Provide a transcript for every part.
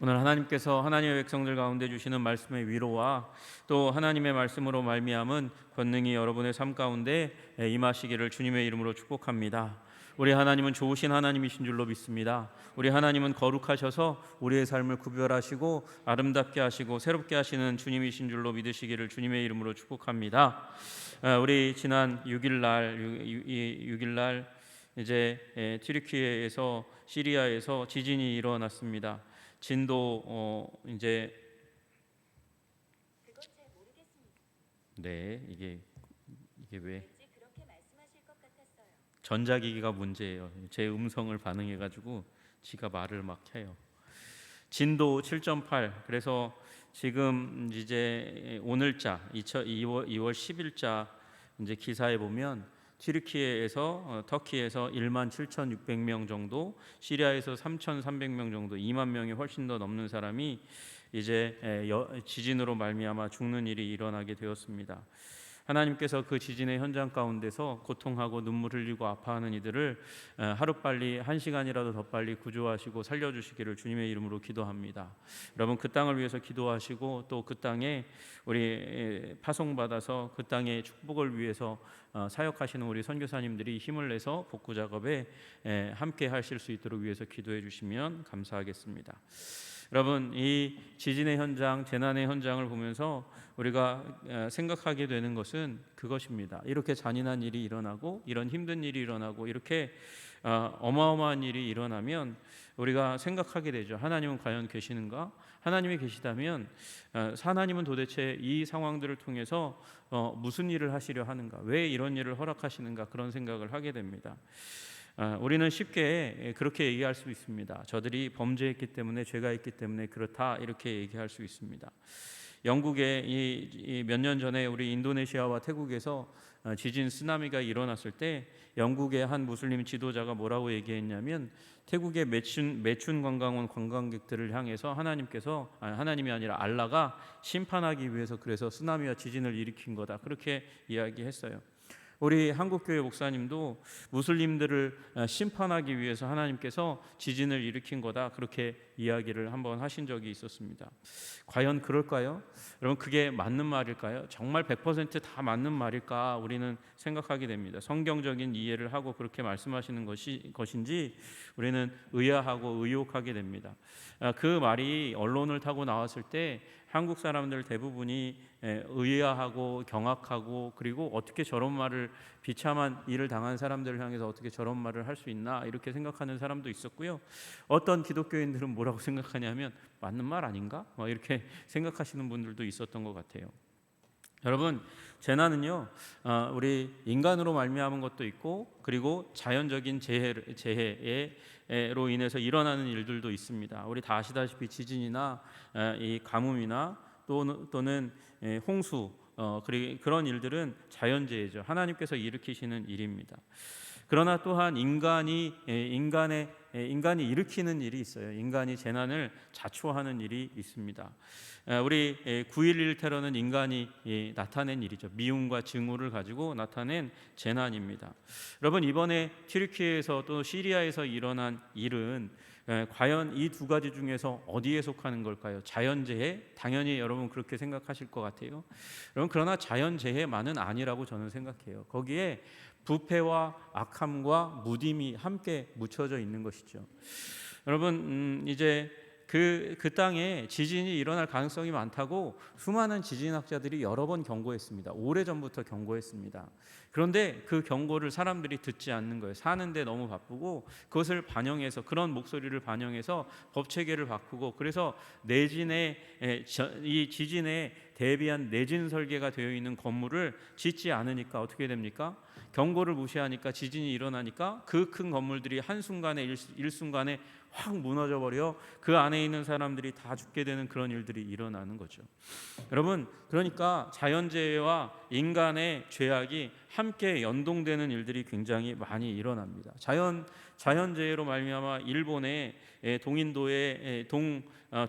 오늘 하나님께서 하나님의 백성들 가운데 주시는 말씀의 위로와 또 하나님의 말씀으로 말미암은 권능이 여러분의 삶 가운데 임하시기를 주님의 이름으로 축복합니다. 우리 하나님은 좋으신 하나님이신 줄로 믿습니다. 우리 하나님은 거룩하셔서 우리의 삶을 구별하시고 아름답게 하시고 새롭게 하시는 주님이신 줄로 믿으시기를 주님의 이름으로 축복합니다. 우리 지난 6일 날 이제 튀르키예에서 시리아에서 지진이 일어났습니다. 진도 이제 그건 잘 모르겠습니다. 네, 이게 왜 왠지 그렇게 말씀하실 것 같았어요. 전자기기가 문제예요. 제 음성을 반응해 가지고 지가 말을 막 해요. 진도 7.8. 그래서 지금 이제 오늘자 2월 10일자 이제 기사에 보면 튀르키예에서 터키에서 1만 7,600명 정도, 시리아에서 3,300명 정도, 2만 명이 훨씬 더 넘는 사람이 이제 지진으로 말미암아 죽는 일이 일어나게 되었습니다. 하나님께서 그 지진의 현장 가운데서 고통하고 눈물 흘리고 아파하는 이들을 하루빨리 1시간이라도 더 빨리 구조하시고 살려주시기를 주님의 이름으로 기도합니다. 여러분 그 땅을 위해서 기도하시고 또 그 땅에 우리 파송받아서 그 땅의 축복을 위해서 사역하시는 우리 선교사님들이 힘을 내서 복구 작업에 함께 하실 수 있도록 위해서 기도해 주시면 감사하겠습니다. 여러분 이 지진의 현장, 재난의 현장을 보면서 우리가 생각하게 되는 것은 그것입니다. 이렇게 잔인한 일이 일어나고 이런 힘든 일이 일어나고 이렇게 어마어마한 일이 일어나면 우리가 생각하게 되죠. 하나님은 과연 계시는가? 하나님이 계시다면 하나님은 도대체 이 상황들을 통해서 무슨 일을 하시려 하는가? 왜 이런 일을 허락하시는가? 그런 생각을 하게 됩니다. 우리는 쉽게 그렇게 얘기할 수 있습니다. 저들이 범죄했기 때문에, 죄가 있기 때문에 그렇다, 이렇게 얘기할 수 있습니다. 영국에 몇 년 전에 우리 인도네시아와 태국에서 지진 쓰나미가 일어났을 때 영국의 한 무슬림 지도자가 뭐라고 얘기했냐면, 태국의 매춘 관광 온 관광객들을 향해서 하나님이 아니라 알라가 심판하기 위해서 그래서 쓰나미와 지진을 일으킨 거다, 그렇게 이야기했어요. 우리 한국교회 목사님도 무슬림들을 심판하기 위해서 하나님께서 지진을 일으킨 거다, 그렇게 이야기를 한번 하신 적이 있었습니다. 과연 그럴까요? 여러분 그게 맞는 말일까요? 정말 100%다 맞는 말일까? 우리는 생각하게 됩니다. 성경적인 이해를 하고 그렇게 말씀하시는 것인지 우리는 의아하고 의혹하게 됩니다. 그 말이 언론을 타고 나왔을 때 한국 사람들 대부분이 의아하고 경악하고, 그리고 어떻게 저런 말을, 비참한 일을 당한 사람들을 향해서 어떻게 저런 말을 할 수 있나, 이렇게 생각하는 사람도 있었고요. 어떤 기독교인들은 뭐라고 생각하냐면 맞는 말 아닌가? 이렇게 생각하시는 분들도 있었던 것 같아요. 여러분 재난은요, 우리 인간으로 말미암은 것도 있고 그리고 자연적인 재해로 인해서 일어나는 일들도 있습니다. 우리 다 아시다시피 지진이나 이 가뭄이나 또는 홍수, 그런 일들은 자연재해죠. 하나님께서 일으키시는 일입니다. 그러나 또한 인간이 일으키는 일이 있어요. 인간이 재난을 자초하는 일이 있습니다. 우리 9.11 테러는 인간이 나타낸 일이죠. 미움과 증오를 가지고 나타낸 재난입니다. 여러분 이번에 튀르키예에서 또 시리아에서 일어난 일은 과연 이 두 가지 중에서 어디에 속하는 걸까요? 자연재해? 당연히 여러분 그렇게 생각하실 것 같아요. 여러분 그러나 자연재해만은 아니라고 저는 생각해요. 거기에 부패와 악함과 무딤이 함께 묻혀져 있는 것이죠. 여러분 이제 그 땅에 지진이 일어날 가능성이 많다고 수많은 지진학자들이 여러 번 경고했습니다. 오래전부터 경고했습니다. 그런데 그 경고를 사람들이 듣지 않는 거예요. 사는데 너무 바쁘고 그것을 반영해서, 그런 목소리를 반영해서 법 체계를 바꾸고, 그래서 이 지진에 대비한 내진 설계가 되어 있는 건물을 짓지 않으니까 어떻게 됩니까? 경고를 무시하니까 지진이 일어나니까 그 큰 건물들이 한순간에 일순간에 확 무너져 버려 그 안에 있는 사람들이 다 죽게 되는 그런 일들이 일어나는 거죠. 여러분 그러니까 자연재해와 인간의 죄악이 함께 연동되는 일들이 굉장히 많이 일어납니다. 자연재해로 말미암아 일본의 동인도의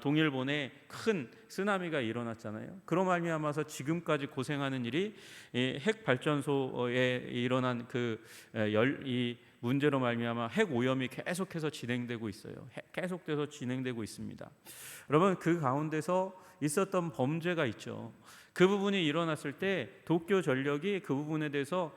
동일본에 큰 쓰나미가 일어났잖아요. 그로 말미암아서 지금까지 고생하는 일이 핵 발전소에 일어난 이 문제로 말미암아 핵 오염이 계속해서 진행되고 있어요. 계속돼서 진행되고 있습니다. 여러분, 그 가운데서 있었던 범죄가 있죠. 그 부분이 일어났을 때 도쿄 전력이 그 부분에 대해서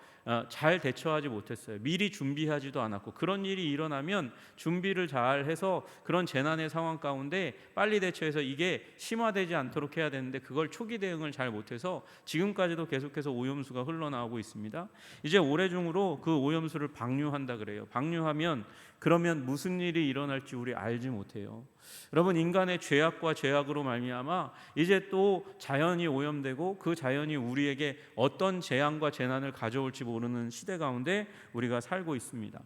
잘 대처하지 못했어요. 미리 준비하지도 않았고, 그런 일이 일어나면 준비를 잘 해서 그런 재난의 상황 가운데 빨리 대처해서 이게 심화되지 않도록 해야 되는데, 그걸 초기 대응을 잘 못해서 지금까지도 계속해서 오염수가 흘러나오고 있습니다. 이제 올해 중으로 그 오염수를 방류한다 그래요. 방류하면 그러면 무슨 일이 일어날지 우리 알지 못해요. 여러분, 인간의 죄악과 죄악으로 말미암아 이제 또 자연이 오염되고 그 자연이 우리에게 어떤 재앙과 재난을 가져올지 모르는 시대 가운데 우리가 살고 있습니다.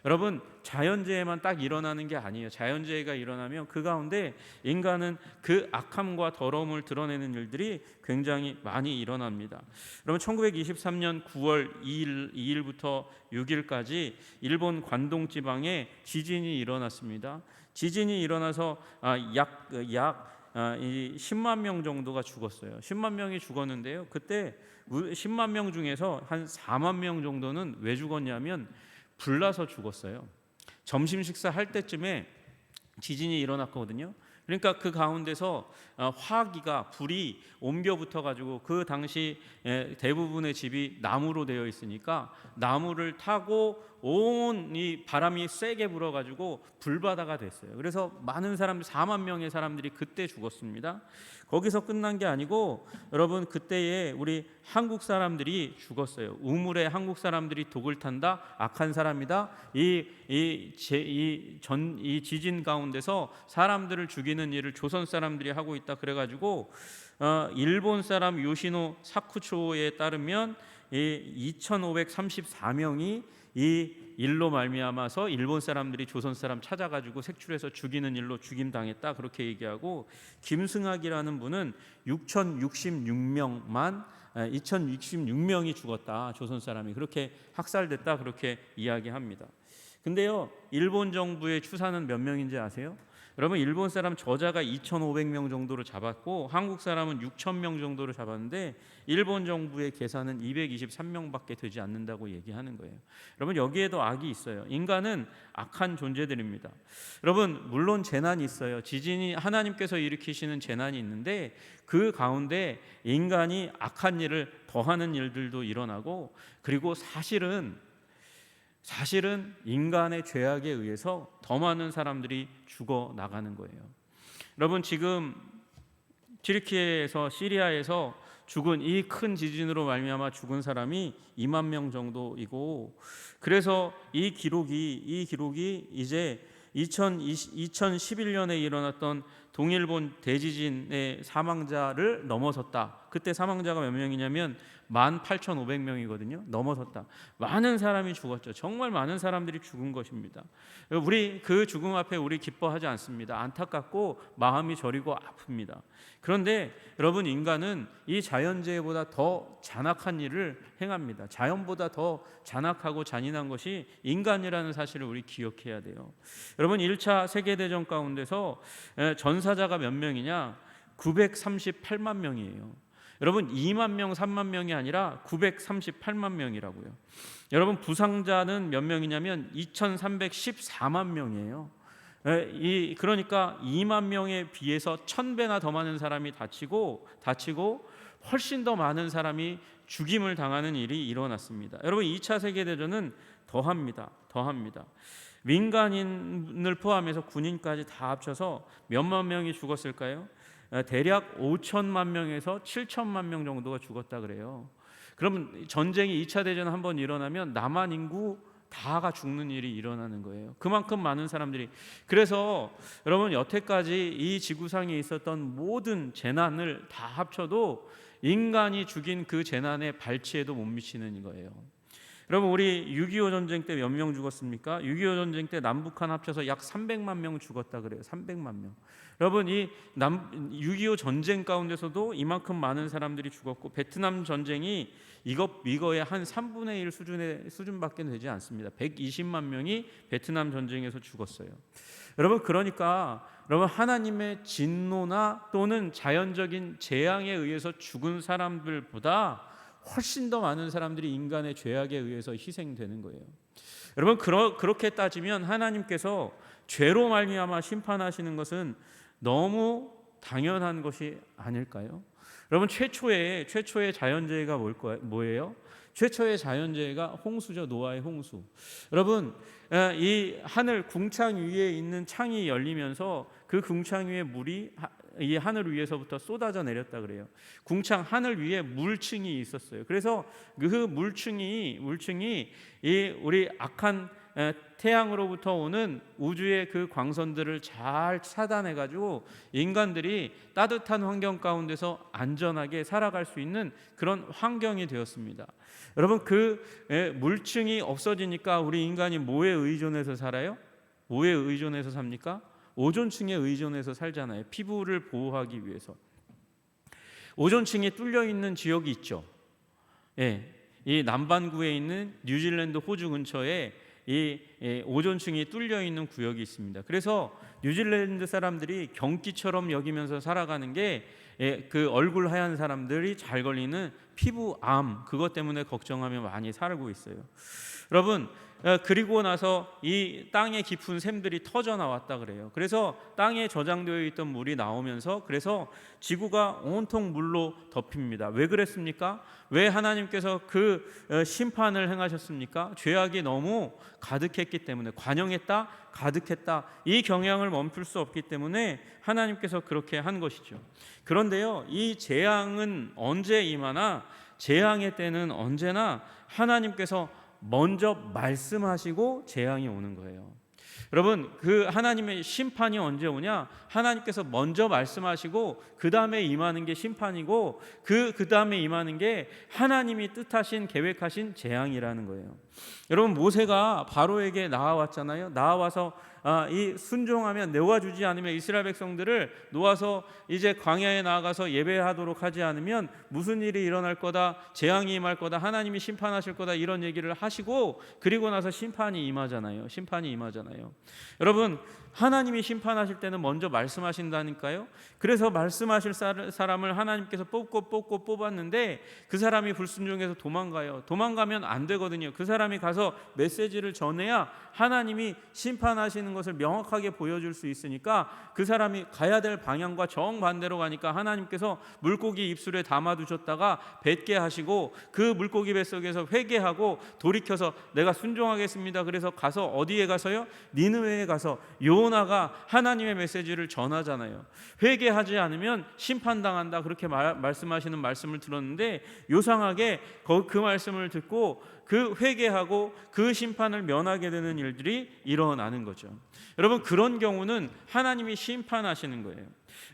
여러분, 자연재해만 딱 일어나는 게 아니에요. 자연재해가 일어나면 그 가운데 인간은 그 악함과 더러움을 드러내는 일들이 굉장히 많이 일어납니다. 여러분, 1923년 9월 2일부터 6일까지 일본 관동 지방에 지진이 일어났습니다. 지진이 일어나서 약 10만 명 정도가 죽었어요. 10만 명이 죽었는데요. 그때 10만 명 중에서 한 4만 명 정도는 왜 죽었냐면 불나서 죽었어요. 점심 식사할 때쯤에 지진이 일어났거든요. 그러니까 그 가운데서 화기가 불이 옮겨 붙어 가지고 그 당시 대부분의 집이 나무로 되어 있으니까 나무를 타고 온 이 바람이 세게 불어 가지고 불바다가 됐어요. 그래서 많은 사람들, 4만 명의 사람들이 그때 죽었습니다. 거기서 끝난 게 아니고 여러분, 그때에 우리 한국 사람들이 죽었어요. 우물에 한국 사람들이 독을 탄다, 악한 사람이다. 이 지진 가운데서 사람들을 죽이는 일을 조선 사람들이 하고 있다. 그래가지고 일본 사람 요시노 사쿠초에 따르면 2,534명이 이 일로 말미암아서 일본 사람들이 조선 사람 찾아가지고 색출해서 죽이는 일로 죽임 당했다, 그렇게 얘기하고, 김승학이라는 분은 2,066명이 죽었다, 조선 사람이 그렇게 학살됐다, 그렇게 이야기합니다. 근데요, 일본 정부의 추산은 몇 명인지 아세요? 여러분, 일본 사람 저자가 2,500명 정도로 잡았고 한국 사람은 6,000명 정도로 잡았는데 일본 정부의 계산은 223명밖에 되지 않는다고 얘기하는 거예요. 여러분, 여기에도 악이 있어요. 인간은 악한 존재들입니다. 여러분, 물론 재난이 있어요. 지진이 하나님께서 일으키시는 재난이 있는데 그 가운데 인간이 악한 일을 더하는 일들도 일어나고, 그리고 사실은 인간의 죄악에 의해서 더 많은 사람들이 죽어 나가는 거예요. 여러분, 지금 튀르키예에서, 시리아에서 죽은 이 큰 지진으로 말미암아 죽은 사람이 2만 명 정도이고, 그래서 이 기록이 이제 2011년에 일어났던 동일본 대지진의 사망자를 넘어섰다. 그때 사망자가 몇 명이냐면 18,500명이거든요. 넘어섰다. 많은 사람이 죽었죠. 정말 많은 사람들이 죽은 것입니다. 우리 그 죽음 앞에 우리 기뻐하지 않습니다. 안타깝고 마음이 저리고 아픕니다. 그런데 여러분, 인간은 이 자연재해보다 더 잔악한 일을 행합니다. 자연보다 더 잔악하고 잔인한 것이 인간이라는 사실을 우리 기억해야 돼요. 여러분, 1차 세계대전 가운데서 전사자가 몇 명이냐? 938만 명이에요. 여러분, 2만 명, 3만 명이 아니라 938만 명이라고요. 여러분, 부상자는 몇 명이냐면 2,314만 명이에요. 그러니까 2만 명에 비해서 1,000배나 더 많은 사람이 다치고 훨씬 더 많은 사람이 죽임을 당하는 일이 일어났습니다. 여러분, 2차 세계대전은 더합니다. 민간인을 포함해서 군인까지 다 합쳐서 몇만 명이 죽었을까요? 대략 5천만 명에서 7천만 명 정도가 죽었다 그래요. 그러면 전쟁이 2차 대전 한번 일어나면 남한 인구 다가 죽는 일이 일어나는 거예요. 그만큼 많은 사람들이. 그래서 여러분, 여태까지 이 지구상에 있었던 모든 재난을 다 합쳐도 인간이 죽인 그 재난의 발치에도 못 미치는 거예요. 여러분, 우리 6.25 전쟁 때 몇 명 죽었습니까? 6.25 전쟁 때 남북한 합쳐서 약 300만 명 죽었다 그래요. 300만 명. 여러분, 이 6.25 전쟁 가운데서도 이만큼 많은 사람들이 죽었고, 베트남 전쟁이 이거의 한 3분의 1 수준밖에 되지 않습니다. 120만 명이 베트남 전쟁에서 죽었어요. 여러분, 그러니까 하나님의 진노나 또는 자연적인 재앙에 의해서 죽은 사람들보다 훨씬 더 많은 사람들이 인간의 죄악에 의해서 희생되는 거예요. 여러분 그렇게 따지면 하나님께서 죄로 말미암아 심판하시는 것은 너무 당연한 것이 아닐까요? 여러분 최초의 자연재해가 뭐예요? 최초의 자연재해가 홍수죠. 노아의 홍수. 여러분 이 하늘 궁창 위에 있는 창이 열리면서 그 궁창 위에 물이 이 하늘 위에서부터 쏟아져 내렸다 그래요. 궁창 하늘 위에 물층이 있었어요. 그래서 그 물층이 이 우리 악한 태양으로부터 오는 우주의 그 광선들을 잘 차단해 가지고 인간들이 따뜻한 환경 가운데서 안전하게 살아갈 수 있는 그런 환경이 되었습니다. 여러분 그 물층이 없어지니까 우리 인간이 뭐에 의존해서 살아요? 뭐에 의존해서 삽니까? 오존층에 의존해서 살잖아요. 피부를 보호하기 위해서. 오존층이 뚫려 있는 지역이 있죠. 예, 이 남반구에 있는 뉴질랜드 호주 근처에 이 오존층이 뚫려 있는 구역이 있습니다. 그래서 뉴질랜드 사람들이 경기처럼 여기면서 살아가는 게 그 얼굴 하얀 사람들이 잘 걸리는 피부암, 그것 때문에 걱정하며 많이 살고 있어요. 여러분 그리고 나서 이 땅의 깊은 샘들이 터져 나왔다 그래요. 그래서 땅에 저장되어 있던 물이 나오면서 그래서 지구가 온통 물로 덮입니다. 왜 그랬습니까? 왜 하나님께서 그 심판을 행하셨습니까? 죄악이 너무 가득했기 때문에, 관영했다, 가득했다, 이 경향을 멈출 수 없기 때문에 하나님께서 그렇게 한 것이죠. 그런데요, 이 재앙은 언제 임하나, 재앙의 때는 언제나 하나님께서 먼저 말씀하시고 재앙이 오는 거예요. 여러분 그 하나님의 심판이 언제 오냐? 하나님께서 먼저 말씀하시고 그 다음에 임하는 게 심판이고 그 다음에 임하는 게 하나님이 뜻하신 계획하신 재앙이라는 거예요. 여러분 모세가 바로에게 나와왔잖아요. 나와서 이 순종하면, 내어주지 않으면 이스라엘 백성들을 놓아서 이제 광야에 나아가서 예배하도록 하지 않으면 무슨 일이 일어날 거다, 재앙이 임할 거다, 하나님이 심판하실 거다, 이런 얘기를 하시고 그리고 나서 심판이 임하잖아요. 여러분 하나님이 심판하실 때는 먼저 말씀하신다니까요. 그래서 말씀하실 사람을 하나님께서 뽑았는데 그 사람이 불순종해서 도망가요. 도망가면 안 되거든요. 그 사람이 가서 메시지를 전해야 하나님이 심판하시는 것을 명확하게 보여줄 수 있으니까 그 사람이 가야 될 방향과 정반대로 가니까 하나님께서 물고기 입술에 담아두셨다가 뱉게 하시고 그 물고기 뱃속에서 회개하고 돌이켜서 내가 순종하겠습니다. 그래서 가서 어디에 가서요? 니느웨에 가서 요나가 하나님의 메시지를 전하잖아요. 회개하지 않으면 심판당한다, 그렇게 말씀하시는 말씀을 들었는데 요상하게 그 말씀을 듣고 그 회개하고 그 심판을 면하게 되는 일들이 일어나는 거죠. 여러분 그런 경우는 하나님이 심판하시는 거예요.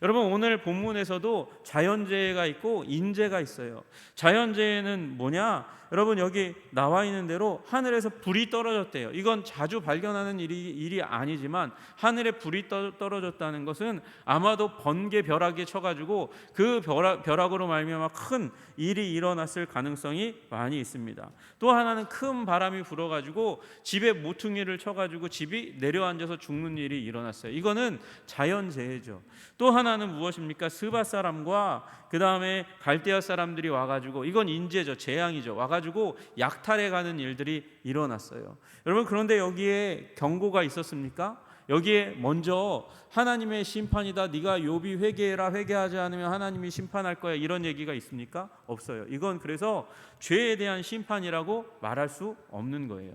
여러분 오늘 본문에서도 자연재해가 있고 인재가 있어요. 자연재해는 뭐냐? 여러분 여기 나와 있는 대로 하늘에서 불이 떨어졌대요. 이건 자주 발견하는 일이 아니지만 하늘에 불이 떨어졌다는 것은 아마도 번개 벼락이 쳐가지고 그 벼락으로 말미암아 큰 일이 일어났을 가능성이 많이 있습니다. 또 하나는 큰 바람이 불어가지고 집에 모퉁이를 쳐가지고 집이 내려앉아서 죽는 일이 일어났어요. 이거는 자연재해죠. 또 하나는 무엇입니까? 스바 사람과 그 다음에 갈대아 사람들이 와가지고, 이건 인재죠, 재앙이죠. 와가지고 약탈해 가는 일들이 일어났어요. 여러분 그런데 여기에 경고가 있었습니까? 여기에 먼저 하나님의 심판이다, 네가 욥이 회개해라, 회개하지 않으면 하나님이 심판할 거야, 이런 얘기가 있습니까? 없어요. 이건 그래서 죄에 대한 심판이라고 말할 수 없는 거예요.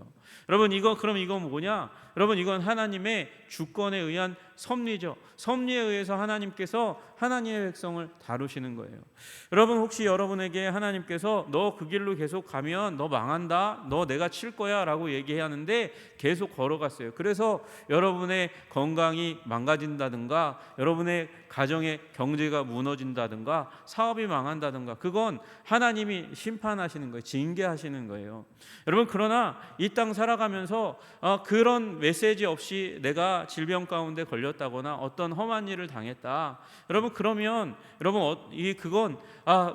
여러분 그럼 이건 뭐냐? 여러분 이건 하나님의 주권에 의한 섭리죠. 섭리에 의해서 하나님께서 하나님의 백성을 다루시는 거예요. 여러분 혹시 여러분에게 하나님께서 너 그 길로 계속 가면 너 망한다, 너 내가 칠 거야 라고 얘기하는데 계속 걸어갔어요. 그래서 여러분의 건강이 망가진다든가 여러분의 가정의 경제가 무너진다든가 사업이 망한다든가, 그건 하나님이 심판하시는 거예요. 징계하시는 거예요. 여러분 그러나 이 땅 살아가면서 그런 메시지 없이 내가 질병 가운데 걸렸다거나 어떤 험한 일을 당했다, 여러분 그러면 그건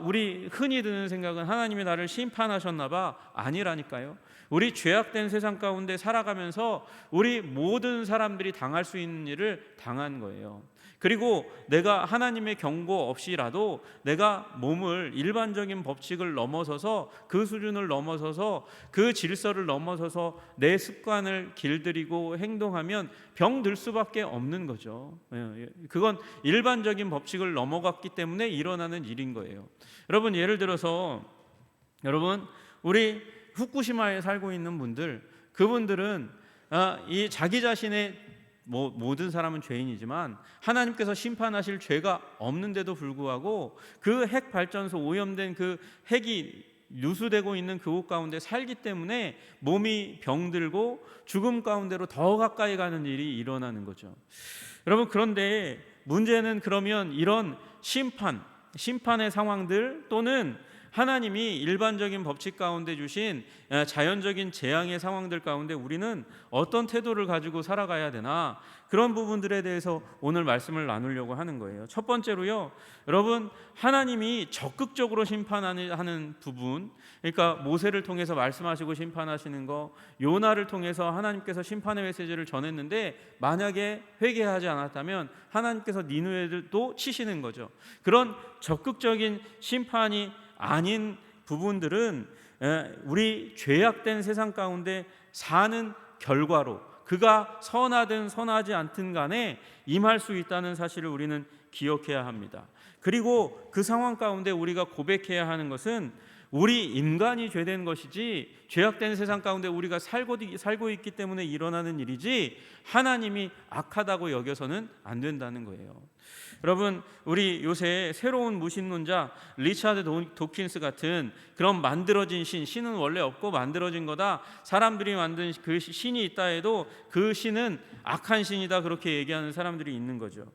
우리 흔히 드는 생각은 하나님이 나를 심판하셨나 봐. 아니라니까요. 우리 죄악된 세상 가운데 살아가면서 우리 모든 사람들이 당할 수 있는 일을 당한 거예요. 그리고 내가 하나님의 경고 없이라도 내가 몸을 일반적인 법칙을 넘어서서 그 수준을 넘어서서 그 질서를 넘어서서 내 습관을 길들이고 행동하면 병들 수밖에 없는 거죠. 그건 일반적인 법칙을 넘어갔기 때문에 일어나는 일인 거예요. 여러분, 예를 들어서 우리 후쿠시마에 살고 있는 분들, 그분들은 이 자기 자신의 모든 사람은 죄인이지만 하나님께서 심판하실 죄가 없는데도 불구하고 그 핵 발전소, 오염된 그 핵이 누수되고 있는 그곳 가운데 살기 때문에 몸이 병들고 죽음 가운데로 더 가까이 가는 일이 일어나는 거죠. 여러분, 그런데 문제는 그러면 이런 심판의 상황들, 또는 하나님이 일반적인 법칙 가운데 주신 자연적인 재앙의 상황들 가운데 우리는 어떤 태도를 가지고 살아가야 되나, 그런 부분들에 대해서 오늘 말씀을 나누려고 하는 거예요. 첫 번째로요, 여러분, 하나님이 적극적으로 심판하는 부분, 그러니까 모세를 통해서 말씀하시고 심판하시는 거, 요나를 통해서 하나님께서 심판의 메시지를 전했는데 만약에 회개하지 않았다면 하나님께서 니느웨도 치시는 거죠. 그런 적극적인 심판이 아닌 부분들은 우리 죄악된 세상 가운데 사는 결과로, 그가 선하든 선하지 않든 간에 임할 수 있다는 사실을 우리는 기억해야 합니다. 그리고 그 상황 가운데 우리가 고백해야 하는 것은 우리 인간이 죄된 것이지, 죄악된 세상 가운데 우리가 살고 있기 때문에 일어나는 일이지 하나님이 악하다고 여겨서는 안 된다는 거예요. 여러분, 우리 요새 새로운 무신론자 리차드 도킨스 같은 그런 만들어진 신은 원래 없고 만들어진 거다, 사람들이 만든 그 신이 있다 해도 그 신은 악한 신이다, 그렇게 얘기하는 사람들이 있는 거죠.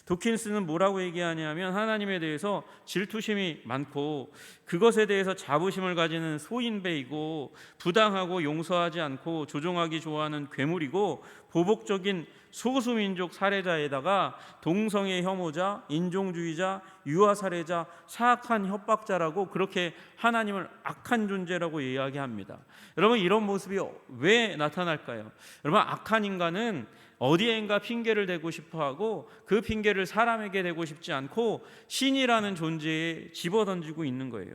도킨스는 뭐라고 얘기하냐면 하나님에 대해서 질투심이 많고 그것에 대해서 자부심을 가지는 소인배이고 부당하고 용서하지 않고 조종하기 좋아하는 괴물이고 보복적인 소수민족 살해자에다가 동성애 혐오자, 인종주의자, 유아살해자, 사악한 협박자라고 그렇게 하나님을 악한 존재라고 이야기합니다. 여러분, 이런 모습이 왜 나타날까요? 여러분, 악한 인간은 어디엔가 핑계를 대고 싶어하고 그 핑계를 사람에게 대고 싶지 않고 신이라는 존재에 집어던지고 있는 거예요.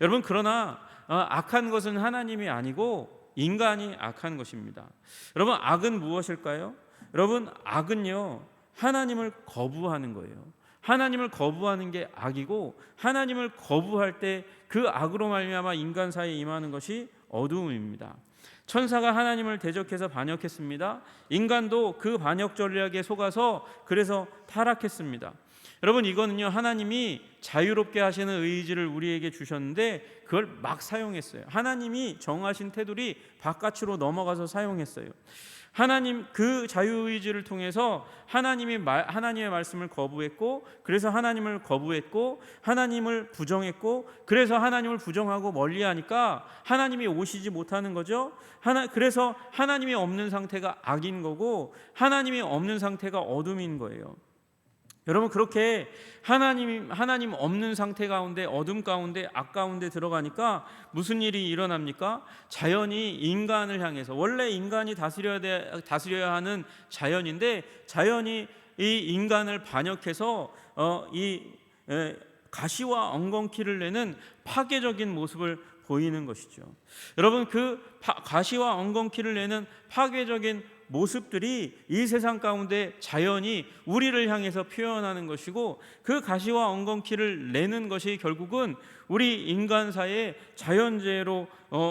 여러분, 그러나 악한 것은 하나님이 아니고 인간이 악한 것입니다. 여러분, 악은 무엇일까요? 여러분, 악은요, 하나님을 거부하는 거예요. 하나님을 거부하는 게 악이고, 하나님을 거부할 때 그 악으로 말미암아 인간 사이에 임하는 것이 어두움입니다. 천사가 하나님을 대적해서 반역했습니다. 인간도 그 반역 전략에 속아서 그래서 타락했습니다. 여러분, 이거는요, 하나님이 자유롭게 하시는 의지를 우리에게 주셨는데 그걸 막 사용했어요. 하나님이 정하신 테두리 바깥으로 넘어가서 사용했어요. 하나님 그 자유의지를 통해서 하나님의 말씀을 거부했고, 그래서 하나님을 거부했고, 하나님을 부정했고, 그래서 하나님을 부정하고 멀리하니까 하나님이 오시지 못하는 거죠. 그래서 하나님이 없는 상태가 악인 거고, 하나님이 없는 상태가 어둠인 거예요. 여러분, 그렇게 하나님 없는 상태 가운데, 어둠 가운데, 악 가운데 들어가니까 무슨 일이 일어납니까? 자연이 인간을 향해서, 원래 인간이 다스려야 하는 자연인데 자연이 이 인간을 반역해서 가시와 엉겅퀴를 내는 파괴적인 모습을 보이는 것이죠. 여러분, 그 가시와 엉겅퀴를 내는 파괴적인 모습들이 이 세상 가운데 자연이 우리를 향해서 표현하는 것이고, 그 가시와 엉겅퀴를 내는 것이 결국은 우리 인간사의 자연재해로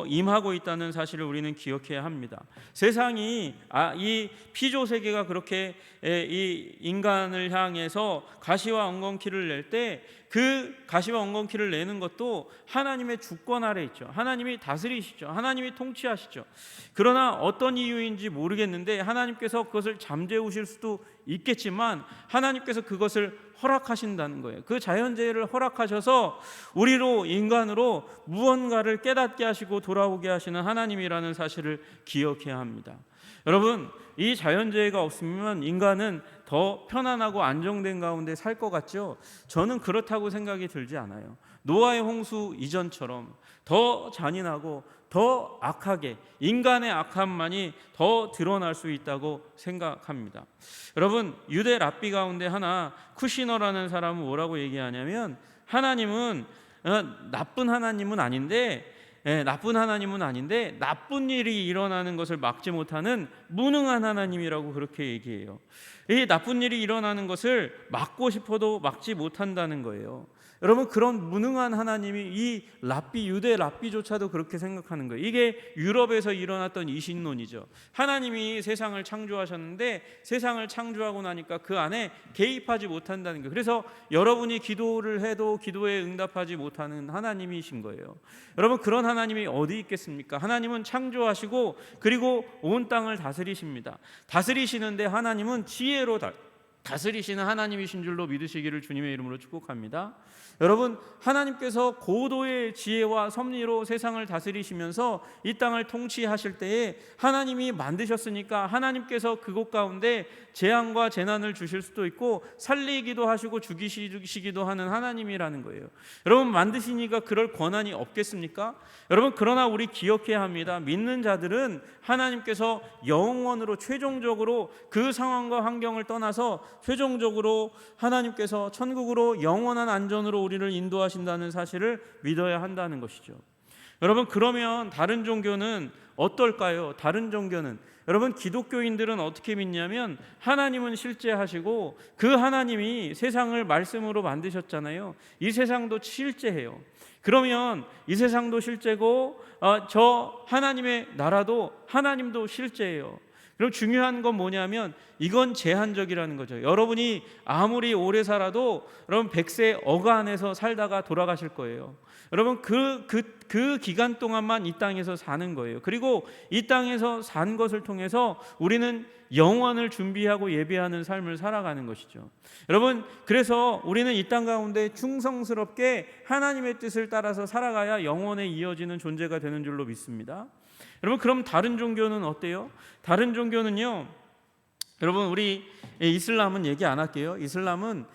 임하고 있다는 사실을 우리는 기억해야 합니다. 세상이 이 피조 세계가 그렇게 이 인간을 향해서 가시와 엉겅퀴를 낼 때 그 가시와 엉겅퀴를 내는 것도 하나님의 주권 아래 있죠. 하나님이 다스리시죠. 하나님이 통치하시죠. 그러나 어떤 이유인지 모르겠는데 하나님께서 그것을 잠재우실 수도 있겠지만 하나님께서 그것을 허락하신다는 거예요. 그 자연재해를 허락하셔서 우리로, 인간으로 무언가를 깨닫게 하시고 돌아오게 하시는 하나님이라는 사실을 기억해야 합니다. 여러분, 이 자연재해가 없으면 인간은 더 편안하고 안정된 가운데 살 것 같죠? 저는 그렇다고 생각이 들지 않아요. 노아의 홍수 이전처럼 더 잔인하고 더 악하게 인간의 악함만이 더 드러날 수 있다고 생각합니다. 여러분, 유대 랍비 가운데 하나 쿠시너라는 사람은 뭐라고 얘기하냐면 하나님은 나쁜 하나님은 아닌데 나쁜 일이 일어나는 것을 막지 못하는 무능한 하나님이라고 그렇게 얘기해요. 이 나쁜 일이 일어나는 것을 막고 싶어도 막지 못한다는 거예요. 여러분, 그런 무능한 하나님이 이 유대 랍비조차도 그렇게 생각하는 거예요. 이게 유럽에서 일어났던 이신론이죠. 하나님이 세상을 창조하셨는데 세상을 창조하고 나니까 그 안에 개입하지 못한다는 거예요. 그래서 여러분이 기도를 해도 기도에 응답하지 못하는 하나님이신 거예요. 여러분, 그런 하나님이 어디 있겠습니까? 하나님은 창조하시고 그리고 온 땅을 다스리십니다. 다스리시는데 하나님은 지혜로 다스리시는 하나님이신 줄로 믿으시기를 주님의 이름으로 축복합니다. 여러분, 하나님께서 고도의 지혜와 섭리로 세상을 다스리시면서 이 땅을 통치하실 때에 하나님이 만드셨으니까 하나님께서 그곳 가운데 재앙과 재난을 주실 수도 있고 살리기도 하시고 죽이시기도 하는 하나님이라는 거예요. 여러분, 만드시니까 그럴 권한이 없겠습니까? 여러분, 그러나 우리 기억해야 합니다. 믿는 자들은 하나님께서 영원으로 최종적으로 그 상황과 환경을 떠나서 최종적으로 하나님께서 천국으로 영원한 안전으로 우리를 인도하신다는 사실을 믿어야 한다는 것이죠. 여러분, 그러면 다른 종교는 어떨까요? 다른 종교는, 여러분, 기독교인들은 어떻게 믿냐면 하나님은 실제하시고 그 하나님이 세상을 말씀으로 만드셨잖아요. 이 세상도 실제해요. 그러면 이 세상도 실제고 저 하나님의 나라도 하나님도 실제예요. 그럼 중요한 건 뭐냐면 이건 제한적이라는 거죠. 여러분이 아무리 오래 살아도 여러분 100세 어가 안에서 살다가 돌아가실 거예요. 여러분, 그 기간 동안만 이 땅에서 사는 거예요. 그리고 이 땅에서 산 것을 통해서 우리는 영원을 준비하고 예배하는 삶을 살아가는 것이죠. 여러분, 그래서 우리는 이 땅 가운데 충성스럽게 하나님의 뜻을 따라서 살아가야 영원에 이어지는 존재가 되는 줄로 믿습니다. 여러분, 그럼 다른 종교는 어때요? 다른 종교는요, 여러분, 우리 이슬람은 얘기 안 할게요. 이슬람은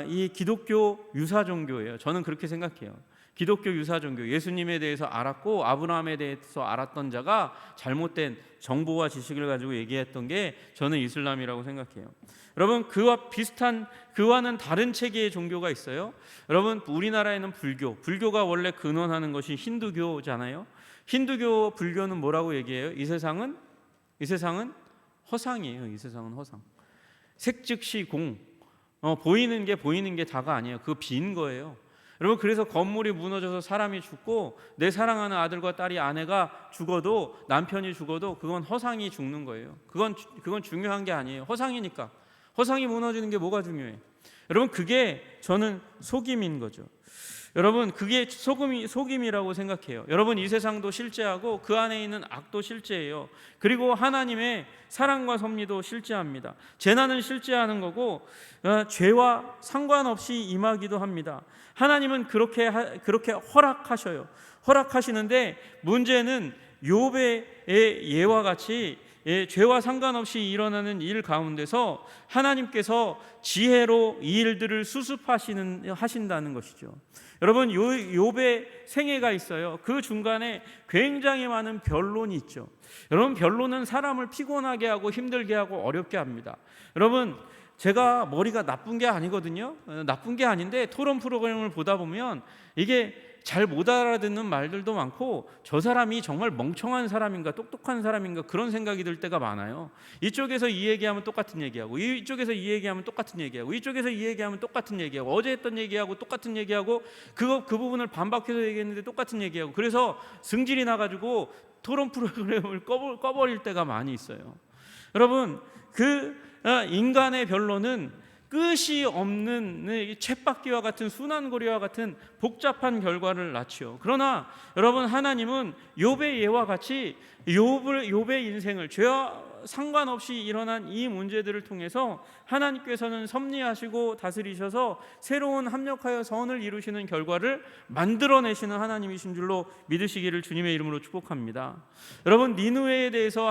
이 기독교 유사 종교예요. 저는 그렇게 생각해요. 기독교 유사 종교, 예수님에 대해서 알았고 아브라함에 대해서 알았던 자가 잘못된 정보와 지식을 가지고 얘기했던 게 저는 이슬람이라고 생각해요. 여러분, 그와는 다른 체계의 종교가 있어요. 여러분, 우리나라에는 불교가 원래 근원하는 것이 힌두교잖아요. 힌두교, 불교는 뭐라고 얘기해요? 이 세상은 허상이에요. 이 세상은 허상. 색즉시 공. 보이는 게 다가 아니에요. 그거 빈 거예요. 여러분, 그래서 건물이 무너져서 사람이 죽고 내 사랑하는 아들과 딸이, 아내가 죽어도, 남편이 죽어도 그건 허상이 죽는 거예요. 그건 중요한 게 아니에요. 허상이니까. 허상이 무너지는 게 뭐가 중요해? 여러분, 그게 저는 속임인 거죠. 여러분, 그게 속임이라고 생각해요. 여러분, 이 세상도 실제하고 그 안에 있는 악도 실제예요. 그리고 하나님의 사랑과 섭리도 실제합니다. 재난은 실제하는 거고 죄와 상관없이 임하기도 합니다. 하나님은 그렇게 허락하셔요. 허락하시는데 문제는 욥의 예와 같이 죄와 상관없이 일어나는 일 가운데서 하나님께서 지혜로 이 일들을 수습하신다는 것이죠. 여러분, 욥의 생애가 있어요. 그 중간에 굉장히 많은 변론이 있죠. 여러분, 변론은 사람을 피곤하게 하고 힘들게 하고 어렵게 합니다. 여러분, 제가 머리가 나쁜 게 아니거든요. 나쁜 게 아닌데 토론 프로그램을 보다 보면 이게 잘 못 알아듣는 말들도 많고 저 사람이 정말 멍청한 사람인가 똑똑한 사람인가 그런 생각이 들 때가 많아요. 이쪽에서 이 얘기하면 똑같은 얘기하고 이쪽에서 이 얘기하면 똑같은 얘기하고 이쪽에서 이 얘기하면 똑같은 얘기하고 어제 했던 얘기하고 똑같은 얘기하고 그 부분을 반박해서 얘기했는데 똑같은 얘기하고, 그래서 승질이 나가지고 토론 프로그램을 꺼버릴 때가 많이 있어요. 여러분, 인간의 변론은 끝이 없는 쳇바퀴와 같은 순환고리와 같은 복잡한 결과를 낳지요. 그러나 여러분, 하나님은 욥의 예와 같이 욥의 인생을 죄와 상관없이 일어난 이 문제들을 통해서 하나님께서는 섭리하시고 다스리셔서 새로운 합력하여 선을 이루시는 결과를 만들어내시는 하나님이신 줄로 믿으시기를 주님의 이름으로 축복합니다. 여러분, 니느웨에 대해서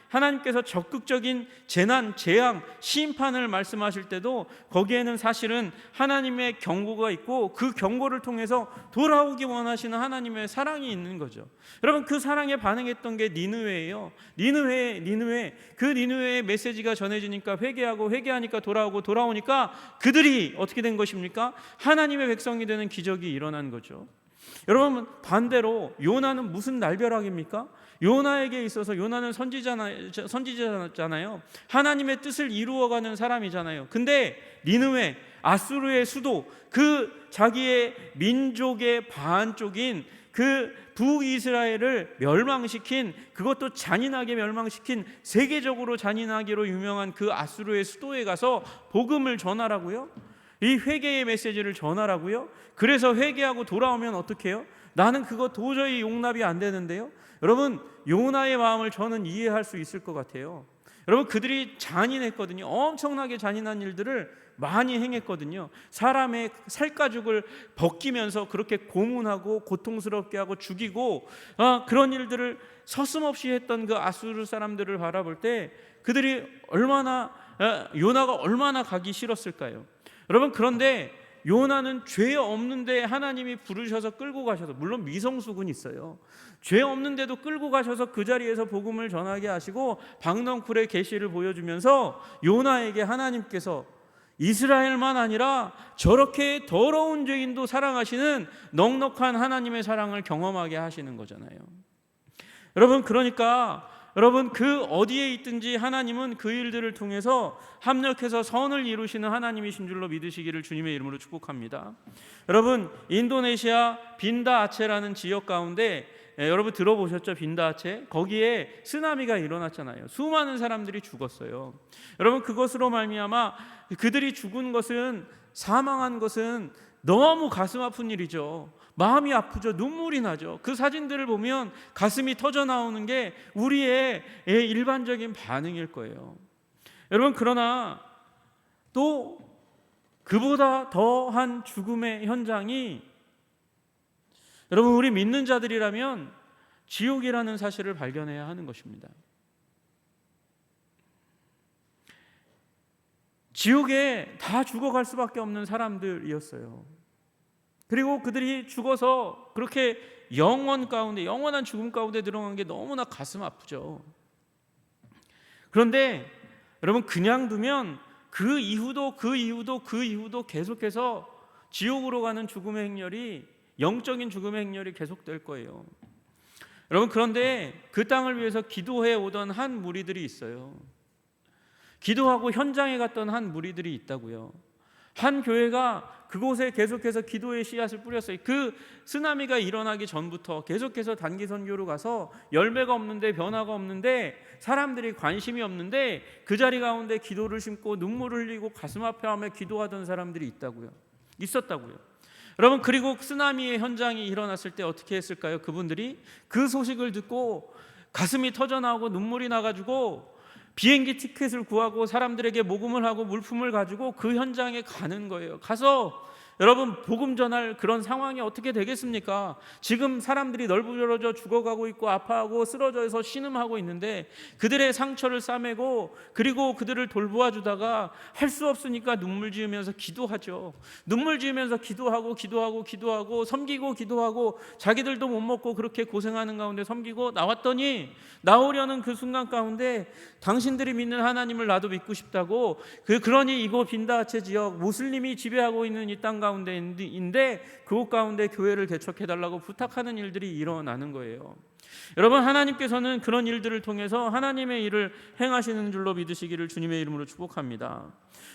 하나님께서 적극적인 재난, 재앙, 심판을 말씀하실 때도 거기에는 사실은 하나님의 경고가 있고 그 경고를 통해서 돌아오기 원하시는 하나님의 사랑이 있는 거죠. 여러분, 그 사랑에 반응했던 게 니느웨예요. 니느웨. 그 니느웨의 메시지가 전해지니까 회개하니까 돌아오니까 그들이 어떻게 된 것입니까? 하나님의 백성이 되는 기적이 일어난 거죠. 여러분, 반대로 요나는 무슨 날벼락입니까? 요나에게 있어서 요나는 선지자잖아요. 하나님의 뜻을 이루어가는 사람이잖아요. 근데 니느웨, 아수르의 수도, 그 자기의 민족의 반쪽인 그 북이스라엘을 멸망시킨, 그것도 잔인하게 멸망시킨, 세계적으로 잔인하기로 유명한 그 아수르의 수도에 가서 복음을 전하라고요? 이 회개의 메시지를 전하라고요? 그래서 회개하고 돌아오면 어떻게 해요? 나는 그거 도저히 용납이 안 되는데요. 여러분, 요나의 마음을 저는 이해할 수 있을 것 같아요. 여러분, 그들이 잔인했거든요. 엄청나게 잔인한 일들을 많이 행했거든요. 사람의 살가죽을 벗기면서 그렇게 고문하고 고통스럽게 하고 죽이고 그런 일들을 서슴없이 했던 그 아수르 사람들을 바라볼 때 그들이 요나가 얼마나 가기 싫었을까요? 여러분, 그런데 요나는 죄 없는데 하나님이 부르셔서 끌고 가셔서, 물론 미성숙은 있어요. 죄 없는데도 끌고 가셔서 그 자리에서 복음을 전하게 하시고 박넝쿨의 계시를 보여주면서 요나에게 하나님께서 이스라엘만 아니라 저렇게 더러운 죄인도 사랑하시는 넉넉한 하나님의 사랑을 경험하게 하시는 거잖아요. 여러분, 그러니까 여러분, 그 어디에 있든지 하나님은 그 일들을 통해서 합력해서 선을 이루시는 하나님이신 줄로 믿으시기를 주님의 이름으로 축복합니다. 여러분, 인도네시아 빈다 아체라는 지역 가운데 여러분 들어보셨죠? 빈다 아체, 거기에 쓰나미가 일어났잖아요. 수많은 사람들이 죽었어요. 여러분, 그것으로 말미암아 그들이 죽은 것은, 사망한 것은 너무 가슴 아픈 일이죠. 마음이 아프죠. 눈물이 나죠. 그 사진들을 보면 가슴이 터져 나오는 게 우리의 일반적인 반응일 거예요. 여러분, 그러나 또 그보다 더한 죽음의 현장이, 여러분, 우리 믿는 자들이라면 지옥이라는 사실을 발견해야 하는 것입니다. 지옥에 다 죽어갈 수밖에 없는 사람들이었어요. 그리고 그들이 죽어서 그렇게 영원한 죽음 가운데 들어간 게 너무나 가슴 아프죠. 그런데 여러분, 그냥 두면 그 이후도 계속해서 지옥으로 가는 죽음의 행렬이, 영적인 죽음의 행렬이 계속될 거예요. 여러분, 그런데 그 땅을 위해서 기도해 오던 한 무리들이 있어요. 기도하고 현장에 갔던 한 무리들이 있다고요. 한 교회가 그곳에 계속해서 기도의 씨앗을 뿌렸어요. 그 쓰나미가 일어나기 전부터 계속해서 단기 선교로 가서 열매가 없는데, 변화가 없는데, 사람들이 관심이 없는데 그 자리 가운데 기도를 심고 눈물을 흘리고 가슴 아파하며 기도하던 사람들이 있었다고요. 여러분, 그리고 쓰나미의 현장이 일어났을 때 어떻게 했을까요? 그분들이 그 소식을 듣고 가슴이 터져 나오고 눈물이 나가지고 비행기 티켓을 구하고 사람들에게 모금을 하고 물품을 가지고 그 현장에 가는 거예요. 가서 여러분, 복음 전할 그런 상황이 어떻게 되겠습니까? 지금 사람들이 널브러져 죽어가고 있고 아파하고 쓰러져서 신음하고 있는데 그들의 상처를 싸매고 그리고 그들을 돌보아주다가 할 수 없으니까 눈물 지으면서 기도하죠. 눈물 지으면서 기도하고 섬기고 기도하고 자기들도 못 먹고 그렇게 고생하는 가운데 섬기고 나오려는 그 순간 가운데 당신들이 믿는 하나님을 나도 믿고 싶다고, 그러니 이곳 빈다아체 지역 무슬림이 지배하고 있는 이 땅 가운데인데 그곳 가운데 교회를 개척해달라고 부탁하는 일들이 일어나는 거예요. 여러분, 하나님께서는 그런 일들을 통해서 하나님의 일을 행하시는 줄로 믿으시기를 주님의 이름으로 축복합니다.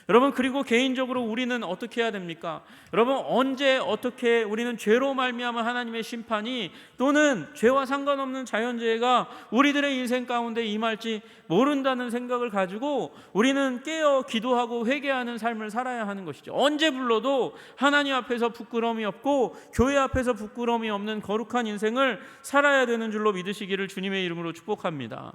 여러분, 그리고 개인적으로 우리는 어떻게 해야 됩니까? 여러분, 언제 어떻게 우리는 죄로 말미암아 하나님의 심판이 또는 죄와 상관없는 자연재해가 우리들의 인생 가운데 임할지 모른다는 생각을 가지고 우리는 깨어 기도하고 회개하는 삶을 살아야 하는 것이죠. 언제 불러도 하나님 앞에서 부끄러움이 없고 교회 앞에서 부끄러움이 없는 거룩한 인생을 살아야 되는 줄로 믿으시기를 주님의 이름으로 축복합니다.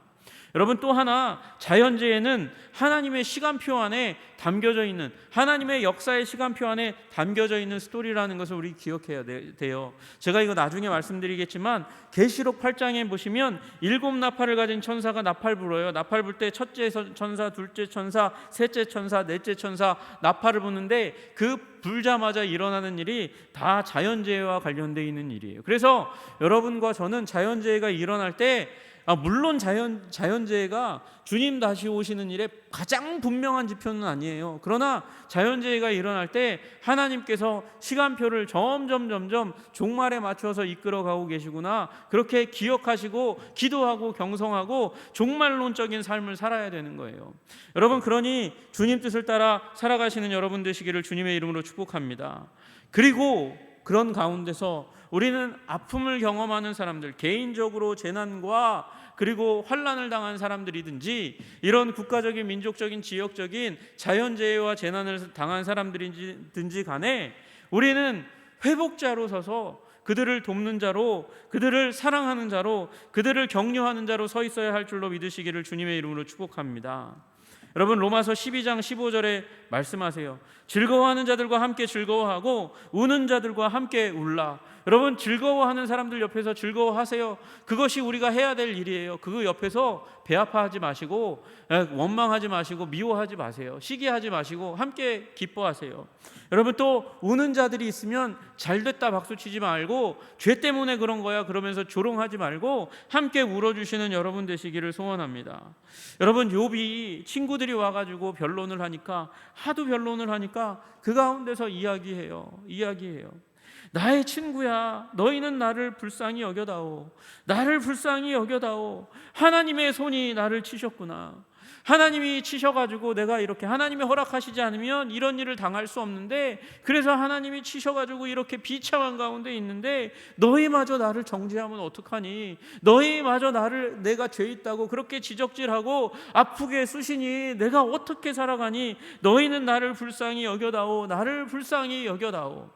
여러분, 또 하나 자연재해는 하나님의 시간표 안에 담겨져 있는, 하나님의 역사의 시간표 안에 담겨져 있는 스토리라는 것을 우리 기억해야 돼요. 제가 이거 나중에 말씀드리겠지만 계시록 8장에 보시면 7 나팔을 가진 천사가 나팔 불어요. 나팔 불 때 첫째 천사, 둘째 천사, 셋째 천사, 넷째 천사 나팔을 부는데 그 불자마자 일어나는 일이 다 자연재해와 관련되어 있는 일이에요. 그래서 여러분과 저는 자연재해가 일어날 때 물론 자연재해가 주님 다시 오시는 일에 가장 분명한 지표는 아니에요. 그러나 자연재해가 일어날 때 하나님께서 시간표를 점점 종말에 맞춰서 이끌어가고 계시구나, 그렇게 기억하시고 기도하고 경성하고 종말론적인 삶을 살아야 되는 거예요. 여러분, 그러니 주님 뜻을 따라 살아가시는 여러분 되시기를 주님의 이름으로 축복합니다. 그리고 그런 가운데서 우리는 아픔을 경험하는 사람들, 개인적으로 재난과 그리고 환난을 당한 사람들이든지 이런 국가적인, 민족적인, 지역적인 자연재해와 재난을 당한 사람들이든지 간에 우리는 회복자로 서서 그들을 돕는 자로, 그들을 사랑하는 자로, 그들을 격려하는 자로 서 있어야 할 줄로 믿으시기를 주님의 이름으로 축복합니다. 여러분, 로마서 12장 15절에 말씀하세요. 즐거워하는 자들과 함께 즐거워하고 우는 자들과 함께 울라. 여러분, 즐거워하는 사람들 옆에서 즐거워하세요. 그것이 우리가 해야 될 일이에요. 그 옆에서 배 아파하지 마시고 원망하지 마시고 미워하지 마세요. 시기하지 마시고 함께 기뻐하세요. 여러분, 또 우는 자들이 있으면 잘됐다 박수치지 말고 죄 때문에 그런 거야 그러면서 조롱하지 말고 함께 울어주시는 여러분 되시기를 소원합니다. 여러분, 욥이 친구들이 와가지고 변론을 하니까, 하도 변론을 하니까 그 가운데서 이야기해요. 나의 친구야, 너희는 나를 불쌍히 여겨다오. 나를 불쌍히 여겨다오. 하나님의 손이 나를 치셨구나. 하나님이 치셔가지고 내가 이렇게, 하나님이 허락하시지 않으면 이런 일을 당할 수 없는데, 그래서 하나님이 치셔가지고 이렇게 비참한 가운데 있는데 너희마저 나를 정죄하면 어떡하니? 너희마저 나를, 내가 죄 있다고 그렇게 지적질하고 아프게 쓰시니 내가 어떻게 살아가니? 너희는 나를 불쌍히 여겨다오. 나를 불쌍히 여겨다오.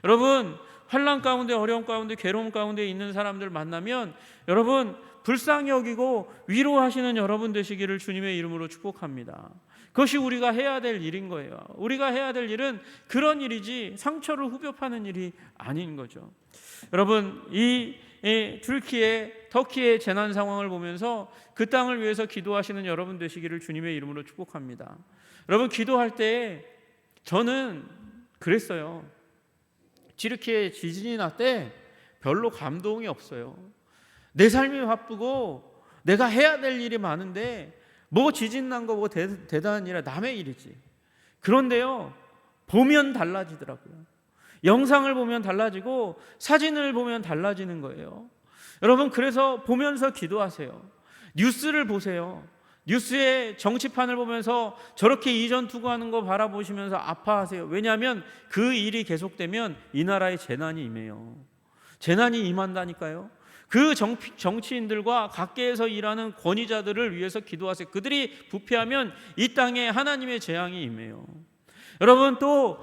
여러분, 환난 가운데, 어려움 가운데, 괴로움 가운데 있는 사람들 만나면 여러분 불쌍히 여기고 위로하시는 여러분 되시기를 주님의 이름으로 축복합니다. 그것이 우리가 해야 될 일인 거예요. 우리가 해야 될 일은 그런 일이지 상처를 후벼 파는 일이 아닌 거죠. 여러분, 이 터키의 재난 상황을 보면서 그 땅을 위해서 기도하시는 여러분 되시기를 주님의 이름으로 축복합니다. 여러분, 기도할 때 저는 그랬어요. 튀르키예 지진이 날 때 별로 감동이 없어요. 내 삶이 바쁘고 내가 해야 될 일이 많은데 뭐 지진 난 거 뭐 대단한 일이야, 남의 일이지. 그런데요, 보면 달라지더라고요. 영상을 보면 달라지고 사진을 보면 달라지는 거예요. 여러분, 그래서 보면서 기도하세요. 뉴스를 보세요. 뉴스의 정치판을 보면서 저렇게 이전 투구하는 거 바라보시면서 아파하세요. 왜냐하면 그 일이 계속되면 이 나라에 재난이 임해요. 재난이 임한다니까요. 그 정치인들과 각계에서 일하는 권위자들을 위해서 기도하세요. 그들이 부패하면 이 땅에 하나님의 재앙이 임해요. 여러분, 또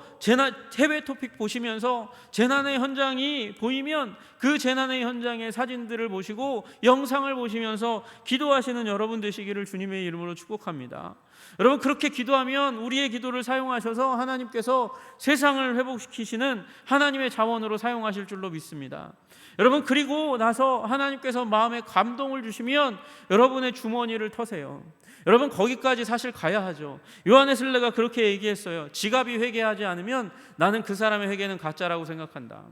해외 토픽 보시면서 재난의 현장이 보이면 그 재난의 현장의 사진들을 보시고 영상을 보시면서 기도하시는 여러분 되시기를 주님의 이름으로 축복합니다. 여러분, 그렇게 기도하면 우리의 기도를 사용하셔서 하나님께서 세상을 회복시키시는 하나님의 자원으로 사용하실 줄로 믿습니다. 여러분, 그리고 나서 하나님께서 마음에 감동을 주시면 여러분의 주머니를 터세요. 여러분, 거기까지 사실 가야 하죠. 요한의 슬레가 그렇게 얘기했어요. 지갑이 회개하지 않으면 나는 그 사람의 회개는 가짜라고 생각한다.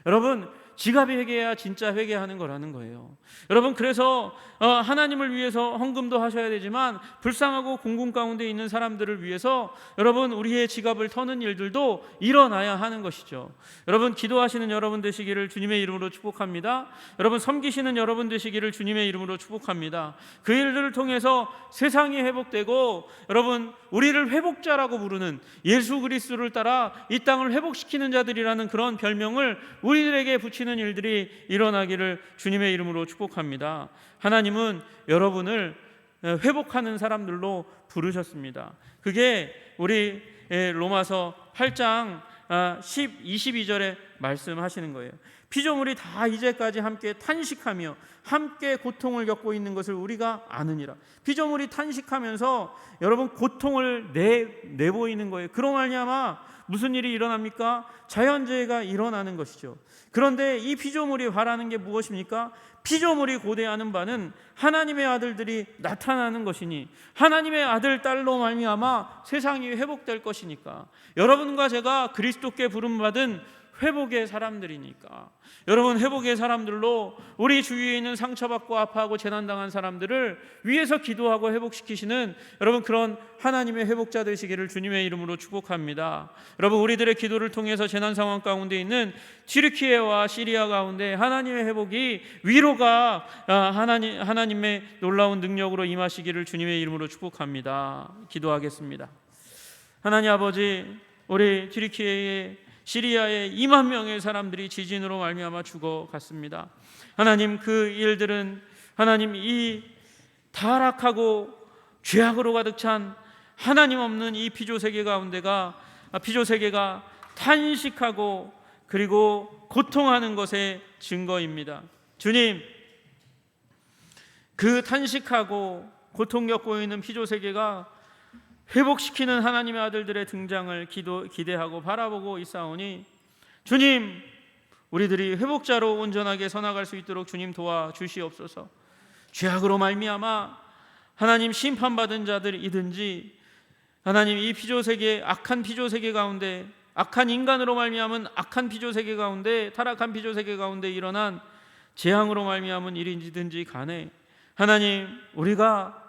여러분, 지갑이 회개해야 진짜 회개하는 거라는 거예요. 여러분, 그래서 하나님을 위해서 헌금도 하셔야 되지만 불쌍하고 공공 가운데 있는 사람들을 위해서 여러분, 우리의 지갑을 터는 일들도 일어나야 하는 것이죠. 여러분, 기도하시는 여러분 되시기를 주님의 이름으로 축복합니다. 여러분, 섬기시는 여러분 되시기를 주님의 이름으로 축복합니다. 그 일들을 통해서 세상이 회복되고 여러분, 우리를 회복자라고 부르는 예수 그리스도를 따라 이 땅을 회복시키는 자들이라는 그런 별명을 우리들에게 붙이는 일들이 일어나기를 주님의 이름으로 축복합니다. 하나님은 여러분을 회복하는 사람들로 부르셨습니다. 그게 우리 로마서 8장 22절에 말씀하시는 거예요. 피조물이 다 이제까지 함께 탄식하며 함께 고통을 겪고 있는 것을 우리가 아느니라. 피조물이 탄식하면서 여러분 고통을 내보이는 거예요. 그로 말미암아 무슨 일이 일어납니까? 자연재해가 일어나는 것이죠. 그런데 이 피조물이 바라는 게 무엇입니까? 피조물이 고대하는 바는 하나님의 아들들이 나타나는 것이니 하나님의 아들 딸로 말미암아 세상이 회복될 것이니까, 여러분과 제가 그리스도께 부름받은 회복의 사람들이니까, 여러분 회복의 사람들로 우리 주위에 있는 상처받고 아파하고 재난당한 사람들을 위해서 기도하고 회복시키시는 여러분 그런 하나님의 회복자 되시기를 주님의 이름으로 축복합니다. 여러분 우리들의 기도를 통해서 재난 상황 가운데 있는 튀르키예와 시리아 가운데 하나님의 회복이, 위로가 하나님의 놀라운 능력으로 임하시기를 주님의 이름으로 축복합니다. 기도하겠습니다. 하나님 아버지, 우리 튀르키예의 시리아의 2만 명의 사람들이 지진으로 말미암아 죽어갔습니다. 하나님 그 일들은 하나님 이 타락하고 죄악으로 가득 찬 하나님 없는 이 피조세계 가운데가 피조세계가 탄식하고 그리고 고통하는 것의 증거입니다. 주님, 그 탄식하고 고통 겪고 있는 피조세계가 회복시키는 하나님의 아들들의 등장을 기대하고 바라보고 있사오니 주님, 우리들이 회복자로 온전하게 서나갈 수 있도록 주님 도와주시옵소서. 죄악으로 말미암아 하나님 심판받은 자들이든지 하나님 이 피조세계, 악한 피조세계 가운데, 악한 인간으로 말미암은 악한 피조세계 가운데, 타락한 피조세계 가운데 일어난 재앙으로 말미암은 일인지든지 간에 하나님, 우리가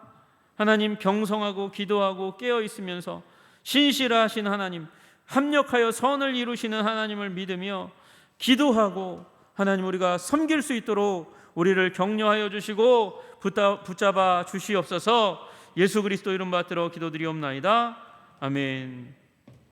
하나님 경성하고 기도하고 깨어 있으면서 신실하신 하나님, 합력하여 선을 이루시는 하나님을 믿으며 기도하고 하나님 우리가 섬길 수 있도록 우리를 격려하여 주시고 붙잡아 주시옵소서. 예수 그리스도 이름 받들어 기도드리옵나이다. 아멘.